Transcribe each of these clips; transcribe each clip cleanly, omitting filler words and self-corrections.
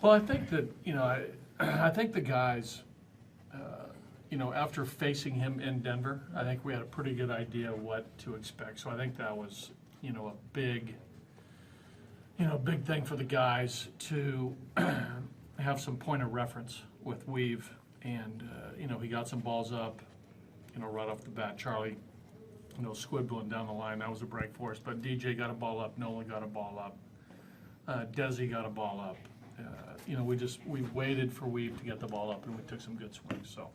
Well, I think that, I think the guys, after facing him in Denver, I think we had a pretty good idea what to expect. So I think that was, a big thing for the guys to have some point of reference with Weave. And, he got some balls up, right off the bat. Charlie, squibbling down the line, that was a break for us. But DJ got a ball up, Nolan got a ball up, Desi got a ball up. We waited for Weave to get the ball up, and we took some good swings. So,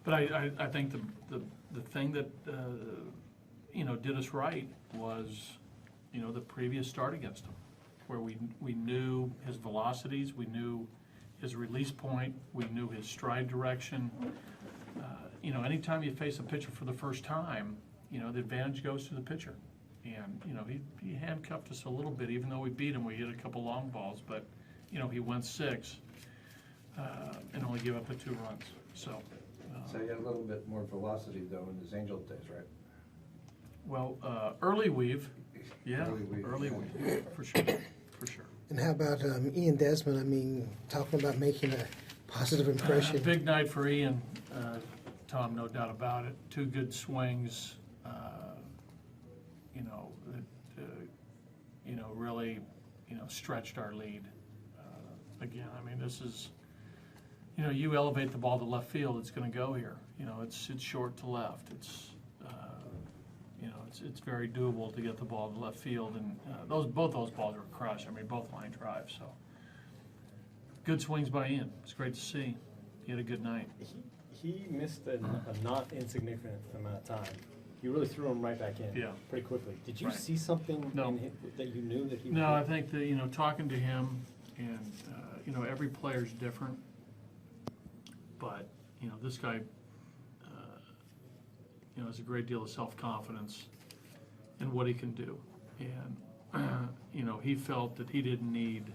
but I think the thing that did us right was the previous start against him, where we knew his velocities, we knew his release point, we knew his stride direction. Anytime you face a pitcher for the first time, the advantage goes to the pitcher. And he handcuffed us a little bit, even though we beat him. We hit a couple long balls, but he went 6 and only gave up the 2 runs. So he had a little bit more velocity, though, in his Angel days, right? Well, early Weave. Yeah, early Weave, for sure. And how about Ian Desmond? I mean, talking about making a positive impression. Big night for Ian, Tom, no doubt about it. 2 good swings, really, stretched our lead. Again, I mean, this is, you elevate the ball to left field, it's going to go here. It's short to left. It's very doable to get the ball to left field, and both those balls were crushed. I mean, both line drives. So good swings by Ian. It's great to see. He had a good night. He missed a not insignificant amount of time. You really threw him right back in pretty quickly. Did you see something in him that you knew that he was No, I think that, talking to him, and, every player's different. But, this guy, has a great deal of self-confidence in what he can do. And, he felt that he didn't need,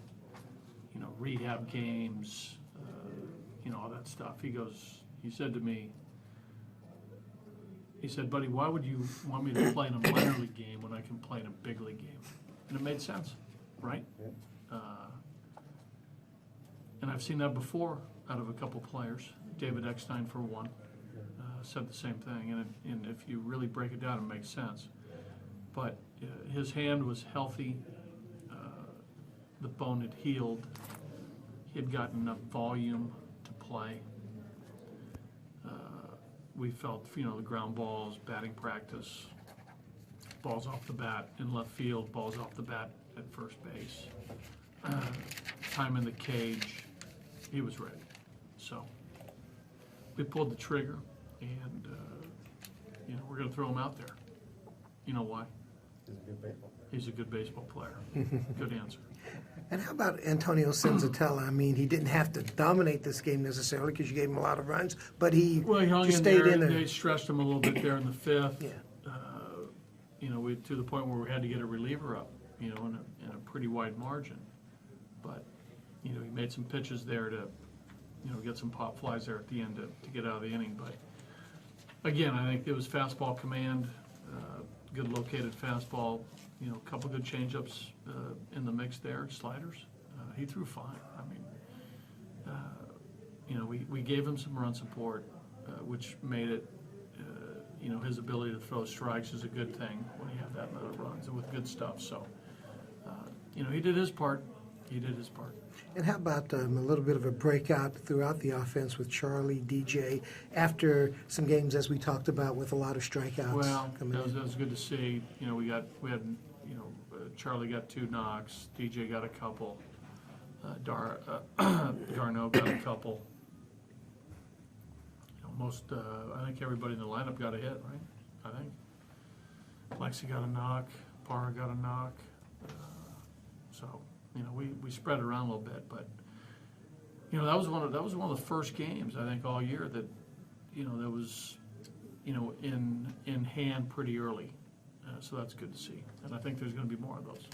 rehab games, all that stuff. He said to me, he said, buddy, why would you want me to play in a minor league game when I can play in a big league game? And it made sense, right? Yeah. And I've seen that before out of a couple players. David Eckstein, for one, said the same thing. And if you really break it down, it makes sense. But his hand was healthy. The bone had healed. He had gotten enough volume to play. We felt, the ground balls, batting practice, balls off the bat in left field, balls off the bat at first base. Time in the cage, he was ready. So we pulled the trigger, and we're going to throw him out there. You know why? He's a good baseball player. Good answer. And how about Antonio Senzatella? I mean, he didn't have to dominate this game necessarily because you gave him a lot of runs, but he hung just in stayed there. in there. They stretched him a little bit there in the 5th. Yeah. We to the point where we had to get a reliever up, in a pretty wide margin. But, he made some pitches there to, get some pop flies there at the end to get out of the inning. But, again, I think it was fastball command, good located fastball, a couple good changeups in the mix there, sliders. He threw fine. I mean, we gave him some run support, which made it, his ability to throw strikes is a good thing when you have that amount of runs and with good stuff. So, he did his part. He did his part. And how about a little bit of a breakout throughout the offense with Charlie, DJ, after some games, as we talked about, with a lot of strikeouts? Well, that was good to see. We had Charlie got 2 knocks, DJ got a couple, Garneau got a couple. I think everybody in the lineup got a hit, right? I think Lexi got a knock, Parra got a knock. So we spread it around a little bit, but that was one of the first games I think all year that that was in hand pretty early. So that's good to see, and I think there's going to be more of those.